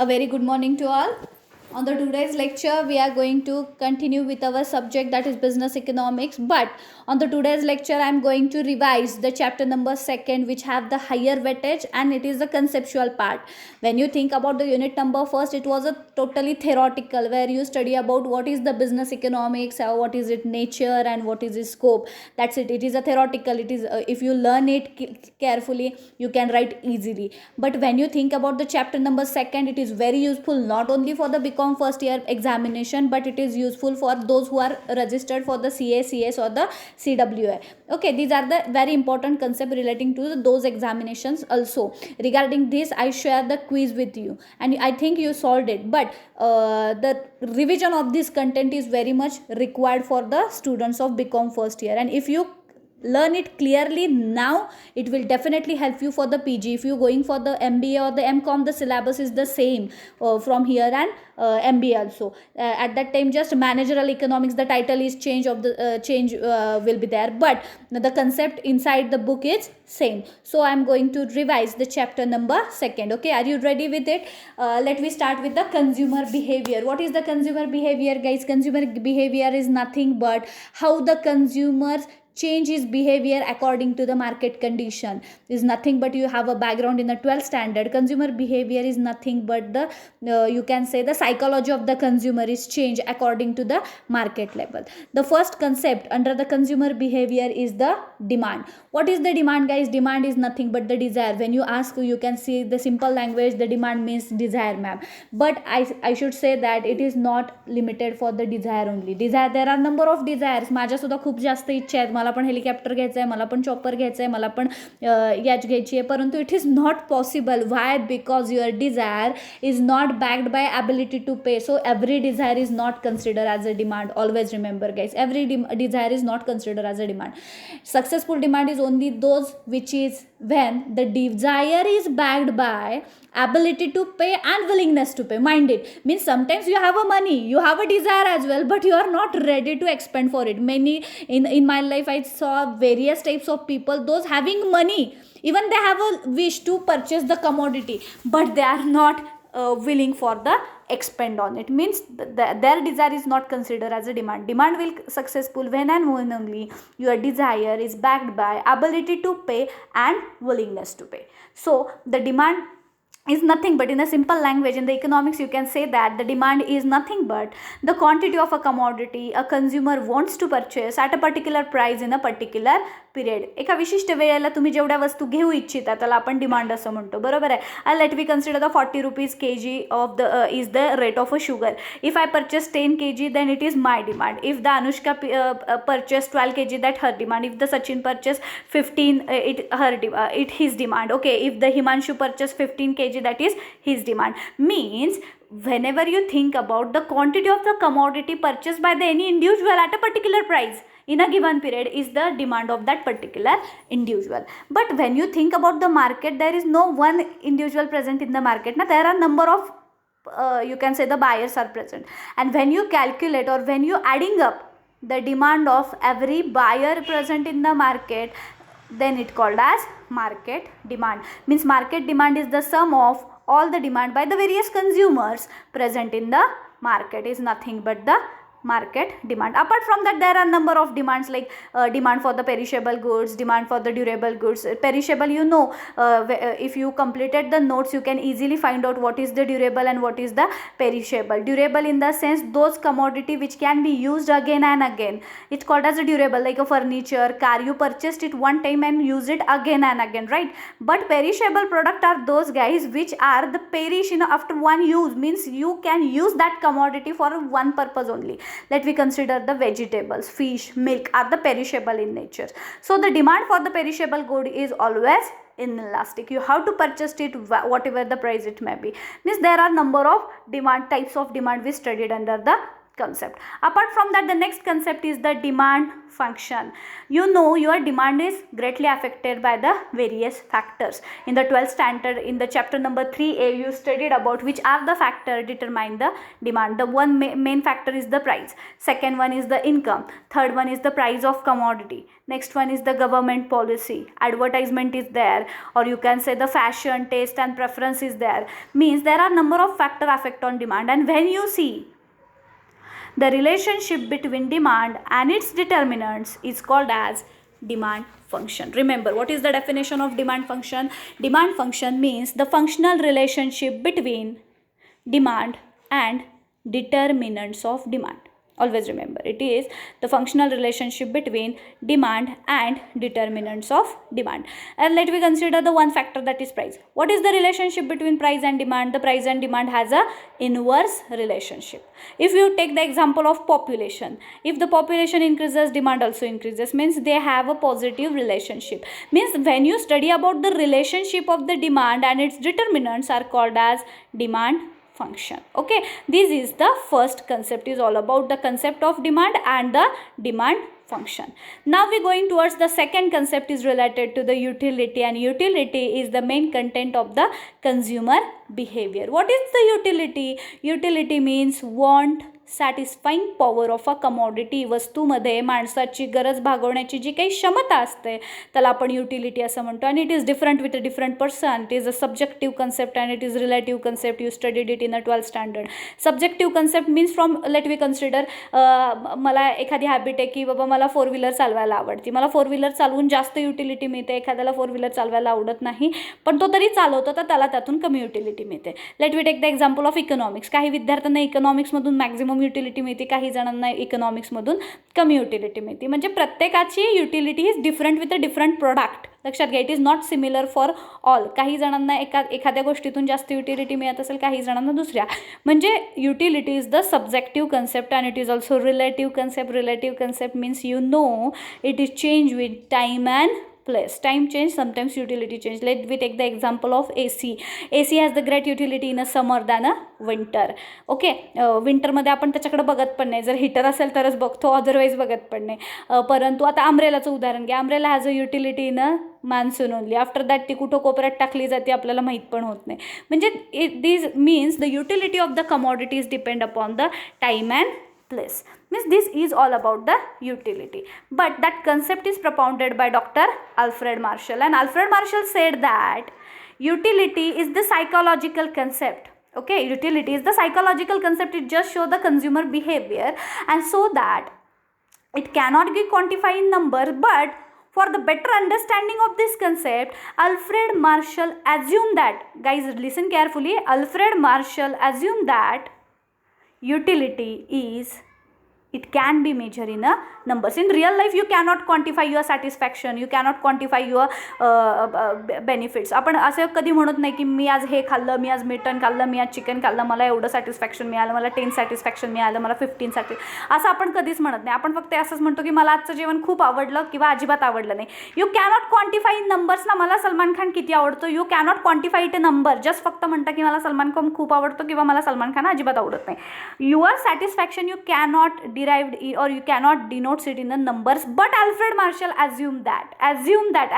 A very good morning to all. On the today's lecture, we are going to continue with our subject, that is business economics. But on the today's lecture, I am going to revise the chapter number 2, which have the higher weightage, and it is the conceptual part. When you think about the unit number first, it was a totally theoretical, where you study about what is the business economics, what is its nature, and what is its scope. That's it. It is a theoretical. It is if you learn it carefully, you can write easily. But when you think about the chapter number 2, it is very useful not only for the BCom first year examination, but it is useful for those who are registered for the CA, CS or the CWA. Okay, these are the very important concept relating to those examinations also. Regarding this, I share the quiz with you, and I think you solved it. But the revision of this content is very much required for the students of BCom first year, and if you learn it clearly now, it will definitely help you for the PG. If you're going for the MBA or the MCom, the syllabus is the same from here, and MBA also. At that time, just managerial economics, the title is change of the change will be there, but the concept inside the book is same. So I'm going to revise the chapter number 2. Okay, are you ready with it? Let me start with the consumer behavior. What is the consumer behavior, guys? Consumer behavior is nothing but how the consumers change his behavior according to the market condition. Is nothing but you have a background in the 12th standard. Consumer behavior is nothing but the you can say the psychology of the consumer is change according to the market level. The first concept under the consumer behavior is the demand. What is the demand, guys? Demand is nothing but the desire. When you ask, you can see the simple language, the demand means desire, ma'am. But I should say that it is not limited for the desire only. Desire, there are number of desires. माझ्या सुद्धा खूप जास्त इच्छा आहेत. मला पण helicopter घ्यायचं आहे, मला पण चॉपर घ्यायचं आहे, मला पण याच घ्यायची आहे, परंतु it is not possible. Why? Because your desire is not backed by ability to pay. So every desire is not consider as a demand. Always remember, guys, every desire is not considered as a demand. Successful demand is only those which is when the desire is backed by ability to pay and willingness to pay. Mind it, means sometimes you have a money, you have a desire as well, but you are not ready to expend for it. Many in my life I saw various types of people, those having money, even they have a wish to purchase the commodity, but they are not willing for the expend on it. Means their desire is not considered as a demand. Demand will successful when and when only your desire is backed by ability to pay and willingness to pay. So the demand is nothing but, in a simple language, in the economics you can say that the demand is nothing but the quantity of a commodity a consumer wants to purchase at a particular price in a particular period. एका विशिष्ट वेळेला तुम्ही जेवढ्या वस्तू घेऊ इच्छिता त्याला आपण डिमांड असं म्हणतो, बरोबर आहे. Let we consider the 40 rupees kg of the is the rate of a sugar. If I purchase 10 kg, then it is my demand. If the Anushka purchase 12 kg, that her demand. If the Sachin purchase 15, it his demand. Okay, if the Himanshu purchase 15 kg, that is his demand. Means whenever you think about the quantity of the commodity purchased by the any individual at a particular price in a given period is the demand of that particular individual. But when you think about the market, there is no one individual present in the market. Now there are number of you can say the buyers are present, and when you calculate or when you adding up the demand of every buyer present in the market, then it called as market demand. Means market demand is the sum of all the demand by the various consumers present in the market, is nothing but the market demand. Apart from that, there are number of demands like demand for the perishable goods, demand for the durable goods. Perishable, you know, if you completed the notes, you can easily find out what is the durable and what is the perishable. Durable in the sense those commodity which can be used again and again, it's called as a durable. Like a furniture, car, you purchased it one time and use it again and again, right? But perishable product are those, guys, which are the perish after one use. Means you can use that commodity for one purpose only. Let we consider the vegetables, fish, milk are the perishable in nature. So the demand for the perishable good is always inelastic. You have to purchase it whatever the price it may be. Means there are number of demand types of demand we studied under the concept. Apart from that, the next concept is the demand function. You know your demand is greatly affected by the various factors. In the 12th standard, in the chapter number 3a, you studied about which are the factors determine the demand. The one main factor is the price, second one is the income, third one is the price of commodity, next one is the government policy, advertisement is there, or you can say the fashion, taste and preference is there. Means there are number of factors affect on demand, and when you see the relationship between demand and its determinants is called as demand function. Remember, what is the definition of demand function? Demand function means the functional relationship between demand and determinants of demand. Always remember, it is the functional relationship between demand and determinants of demand. And let me consider the one factor, that is price. What is the relationship between price and demand? The price and demand has a inverse relationship. If you take the example of population, if the population increases, demand also increases, means they have a positive relationship. Means when you study about the relationship of the demand and its determinants are called as demand function. Okay, this is the first concept, is all about the concept of demand and the demand function. Now we are going towards the second concept, is related to the utility, and utility is the main content of the consumer behavior. What is the utility? Utility means want satisfying power of a commodity. वस्तूमध्ये माणसाची गरज भागवण्याची जी काही क्षमता असते त्याला आपण utility असं म्हणतो. आणि it is different with a different person. It is a subjective concept and it is relative concept. You studied it in a 12th standard. Subjective concept means from, let we consider, मला एखादी habit आहे की बाबा मला 4 wheeler चालवायला आवडते. मला 4 wheeler चालवून जास्त युटिलिटी मिळते. एखाद्याला 4 व्हीलर चालवायला आवडत नाही पण तो तरी चालवतो तर त्याला त्यातून कमी युटिलिटी मिळते. Let we take the example of economics. काही विद्यार्थ्यांना इकॉनॉमिक्समधून मॅक्झिमम युटिलिटी मिळते, काही जणांना इकॉनॉमिक्समधून कमी युटिलिटी मिळते. म्हणजे प्रत्येकाची utility is different with a different product. लक्षात घ्या, it is not similar for all. काही जणांना एखाद्या गोष्टीतून जास्त युटिलिटी मिळत असेल, काही जणांना दुसऱ्या. म्हणजे utility is the subjective concept and it is also relative concept. Relative concept means you know it is change with time and place. Time change, sometimes utility change. Let we take the example of AC. AC has the great utility in a summer than a winter. Okay, विंटरमध्ये आपण त्याच्याकडे बघत पण नाही. जर heater असेल तरच बघतो, otherwise बघत पण नाही. परंतु आता अम्ब्रेलाचं उदाहरण घ्या. Umbrella has a utility in a monsoon only. After that ती कुठं कोपऱ्यात टाकली जाते आपल्याला माहीत पण होत नाही. म्हणजे this means the utility of the commodities depend upon the time and place. Means this is all about the utility, but that concept is propounded by Dr. Alfred Marshall, and Alfred Marshall said that utility is the psychological concept. Okay, utility is the psychological concept. It just show the consumer behavior, and so that it cannot be quantified in number, but for the better understanding of this concept, Alfred Marshall assumed that, guys listen carefully, Alfred Marshall assumed that utility is, it can be measured in a numbers. In real life you cannot quantify your satisfaction, you cannot quantify your benefits. आपण असं कधी म्हणत नाही की मी आज हे खाल्लं, मी आज mutton खाल्लं, मी आज चिकन खाल्लं, मला एवढं सॅटिस्फॅक्शन मिळालं, मला 10 सॅटिस्फॅक्शन मिळालं, मला 15 असं आपण कधीच म्हणत नाही. आपण फक्त असंच म्हणतो की मला आजचं जेवण खूप आवडलं किंवा अजिबात आवडलं नाही. You cannot quantify in numbers. ना मला सलमान खान किती आवडतो, you cannot quantify it a number. Just फक्त म्हणता की मला सलमान खान खूप आवडतो किंवा मला सलमान खान अजिबात आवडत नाही. Your satisfaction you cannot derived or you cannot denote it in the numbers, but Alfred Marshall assumed that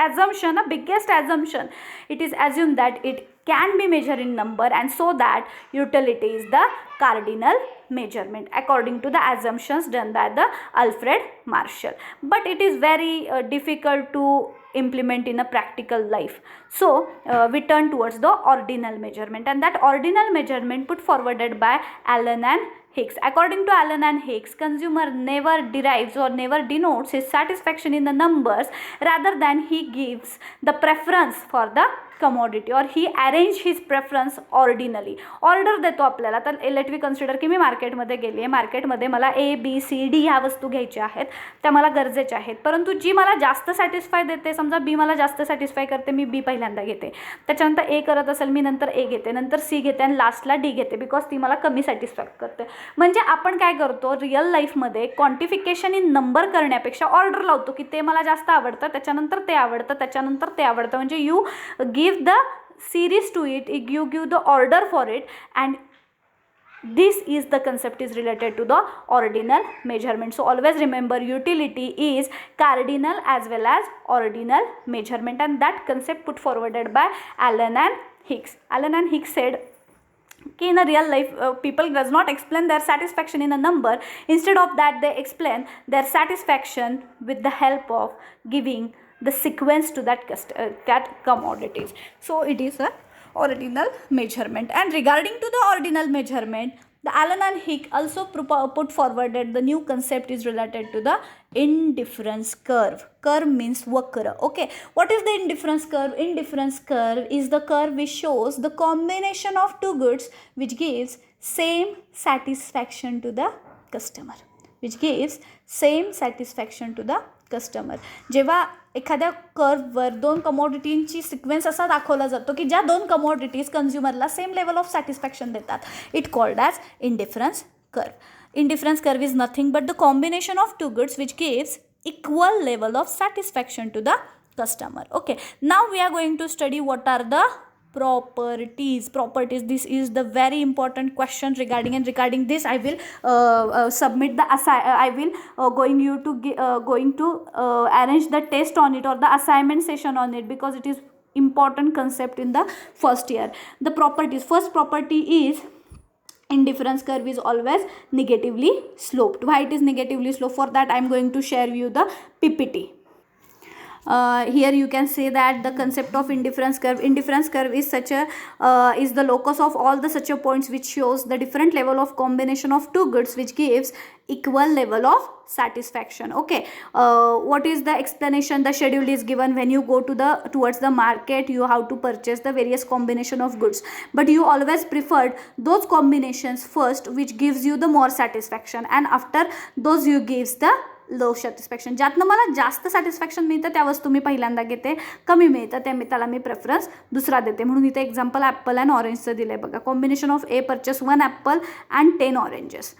assumption, a biggest assumption, it is assumed that it can be measured in number, and so that utility is the cardinal measurement according to the assumptions done by the Alfred Marshall. But it is very difficult to implement in a practical life. So we turn towards the ordinal measurement, and that ordinal measurement put forwarded by Allen and Hicks. According to Allen and Hicks, consumer never derives or never denotes his satisfaction in the numbers, rather than he gives the preference for the commodity, or he arrange his preference ordinally. Order देतो आपल्याला. तर late we consider की मी मार्केटमध्ये गेली आहे, मार्केटमध्ये मला ABCD ह्या वस्तू घ्यायच्या आहेत, त्या मला गरजेच्या आहेत, परंतु जी मला जास्त सॅटिस्फाय देते, समजा B मला जास्त सॅटिस्फाय करते, मी B पहिल्यांदा घेते, त्याच्यानंतर A करत असेल मी, नंतर A घेते, नंतर C घेते आणि लास्टला D घेते, बिकॉज ती मला कमी सॅटिस्फाय करते. म्हणजे आपण काय करतो रिअल लाईफमध्ये, क्वांटिफिकेशन इन नंबर करण्यापेक्षा ऑर्डर लावतो की ते मला जास्त आवडतं, त्याच्यानंतर ते आवडतं, त्याच्यानंतर ते आवडतं. म्हणजे you give the series to it, you give the order for it, and This is the concept is related to the ordinal measurement. So always remember, utility is cardinal as well as ordinal measurement, and that concept put forwarded by Allen and Hicks. Allen and Hicks said in a real life, people does not explain their satisfaction in a number. Instead of that, they explain their satisfaction with the help of giving the sequence to that commodities. So it is a ordinal measurement. And regarding to the ordinal measurement, the Allen and Hicks also put forward that the new concept is related to the indifference curve. Curve means vakra. Okay, what is the indifference curve? Indifference curve is the curve which shows the combination of two goods which gives same satisfaction to the customer. Which gives same satisfaction to the customer. जेव्हा एखाद्या कर्ववर दोन कमोडिटींची sequence असा दाखवला जातो की ज्या दोन commodities कन्झ्युमरला सेम लेवल ऑफ सॅटिस्फॅक्शन देतात, it called as indifference curve. Indifference curve is nothing but the combination of two goods which gives equal level of satisfaction to the customer. Okay, now we are going to study what are the properties. This is the very important question regarding this I will submit the I will going to arrange the test on it or the assignment session on it, because it is important concept in the first year. The properties, first property is indifference curve is always negatively sloped. Why it is negatively sloped? For that I am going to share you the PPT. Here you can say that the concept of indifference curve. Indifference curve is such a is the locus of all the such a points which shows the different level of combination of two goods which gives equal level of satisfaction. Okay, what is the explanation? The schedule is given. When you go to towards the market, you have to purchase the various combination of goods, but you always preferred those combinations first which gives you the more satisfaction, and after those you gives the low satisfaction. ज्यातनं मला जास्त satisfaction मिळतं त्या वस्तू मी पहिल्यांदा घेते, कमी मिळतं त्याला मी प्रेफरन्स दुसरा देते. म्हणून इथे एक्झाम्पल ॲपल अँड ऑरेंजचं दिलं आहे बघा. Combination of A purchase 1 Apple and 10 oranges.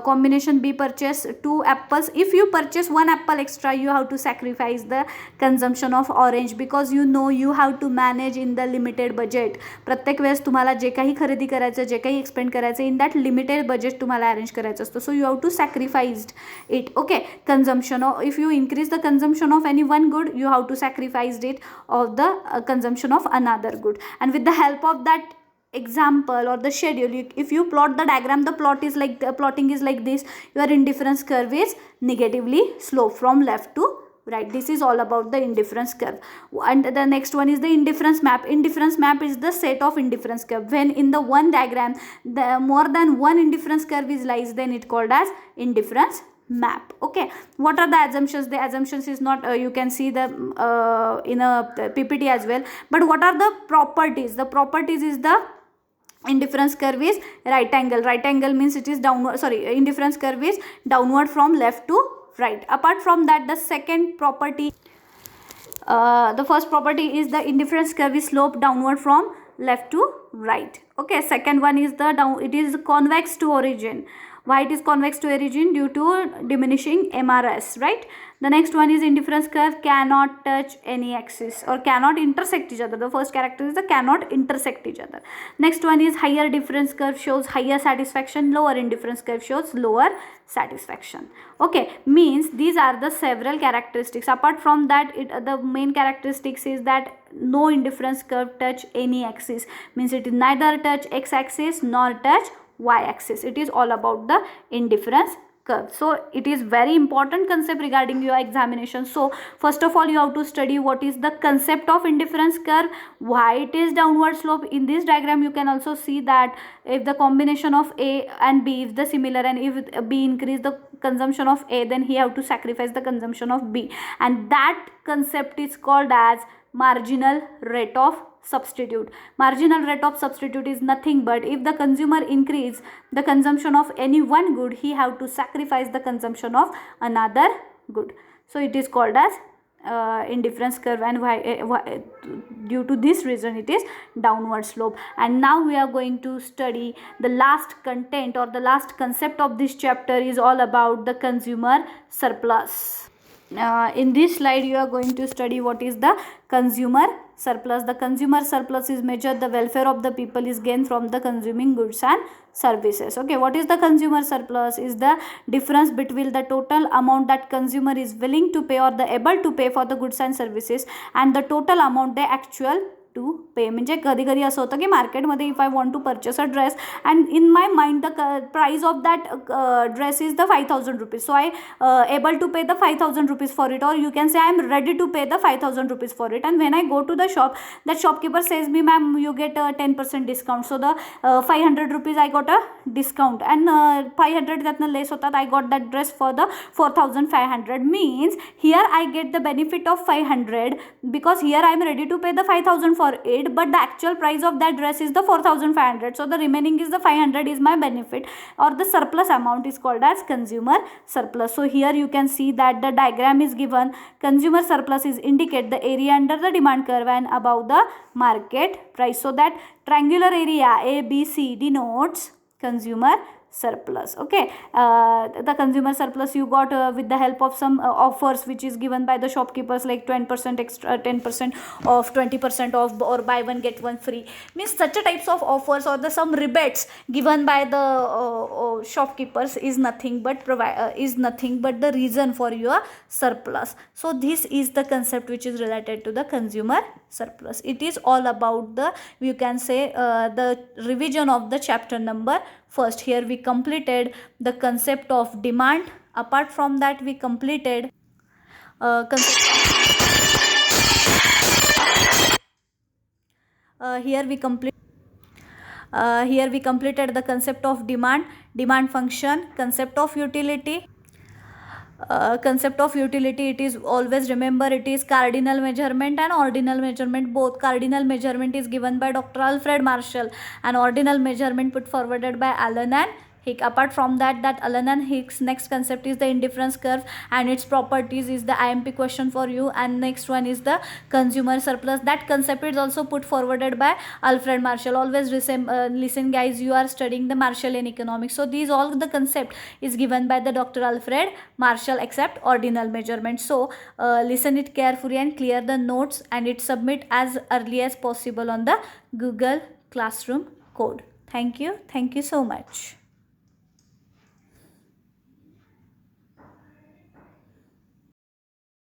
Combination B purchase 2 apples. If you purchase 1 apple extra, you have to sacrifice the consumption of orange, because you know you have to manage in the limited budget. प्रत्येक वेळेस तुम्हाला जे काही खरेदी करायचं, जे काही expend करायचं, in that limited budget तुम्हाला arrange करायचं असतं. So you have to sacrificed it. Okay, consumption of, if you increase the consumption of any one good, you have to sacrifice it of the consumption of another good. And with the help of that example or the schedule, if you plot the diagram, the plotting is like this. Your indifference curve is negatively sloped from left to right. This is all about the indifference curve. And the next one is the indifference map. Indifference map is the set of indifference curve. When in the one diagram the more than one indifference curve is lies, then it called as indifference map. Okay, what are the assumptions? The assumptions is not you can see the in a PPT as well, but what are the properties? The properties is the indifference curve is right angle. Right angle means it is downward, indifference curve is downward from left to right. Apart from that, the second property, the first property is the indifference curve is sloped downward from left to right. Okay, second one is it is convex to origin. Why it is convex to origin? Due to diminishing MRS, right? The next one is indifference curve cannot touch any axis or cannot intersect each other. The first character is the cannot intersect each other. Next one is higher difference curve shows higher satisfaction, lower indifference curve shows lower satisfaction. Okay, means these are the several characteristics. Apart from that, the main characteristics is that no indifference curve touch any axis, means it is neither touch x axis nor touch y axis. It is all about the indifference curve. So it is very important concept regarding your examination. So first of all, you have to study what is the concept of indifference curve, why it is downward slope. In this diagram you can also see that if the combination of A and B is the similar, and if B increase the consumption of A, then he have to sacrifice the consumption of B, and that concept is called as marginal rate of substitute. Marginal rate of substitute is nothing but if the consumer increase the consumption of any one good, he have to sacrifice the consumption of another good. So it is called as indifference curve, and why due to this reason it is downward slope. And now we are going to study the last content or the last concept of this chapter is all about the consumer surplus. In this slide you are going to study what is the consumer surplus. The consumer surplus is measured, the welfare of the people is gained from the consuming goods and services. Okay, what is the consumer surplus? Is the difference between the total amount that consumer is willing to pay or the able to pay for the goods and services and the total amount they actual to pay. म्हणजे कधी कधी असं होतं की मार्केटमध्ये if I want to purchase a dress and in my mind the price of that dress is the 5,000 rupees. So I able to pay the 5,000 rupees for it, or you can say I am ready to pay the 5,000 rupees for it. And when I go to the shop, that shopkeeper says me, ma'am, you get a 10% discount. So the 500 rupees I got a discount, and 500 त्यातनं less होतात. I got that dress for the 4,500. means here I get the benefit of 500 because here I am ready to pay the 5,000 for it, but the actual price of that dress is the 4,500. So the remaining is the 500 is my benefit, or the surplus amount is called as consumer surplus. So here you can see that the diagram is given. Consumer surplus is indicate the area under the demand curve and above the market price. So that triangular area ABC denotes consumer surplus. Okay, the consumer surplus you got with the help of some offers which is given by the shopkeepers, like 20% extra, 10% off, 20% off, or buy one get one free. Means such a types of offers or the some rebates given by the shopkeepers is nothing but the reason for your surplus. So this is the concept which is related to the consumer surplus. It is all about the, you can say, the revision of the chapter number first. Here we completed the concept of demand. Apart from that, we completed here we completed the concept of demand function, concept of utility. Concept of utility, it is always remember, it is cardinal measurement and ordinal measurement. Both cardinal measurement is given by Dr. Alfred Marshall and ordinal measurement put forwarded by Allen and Hicks. Apart from that Allen and Hicks next concept is the indifference curve and its properties is the IMP question for you. And next one is the consumer surplus. That concept is also put forwarded by Alfred Marshall. Always listen guys, you are studying the Marshallian economics. So these all the concept is given by the Dr. Alfred Marshall except ordinal measurement. So listen it carefully and clear the notes, and it submit as early as possible on the Google Classroom code. Thank you so much.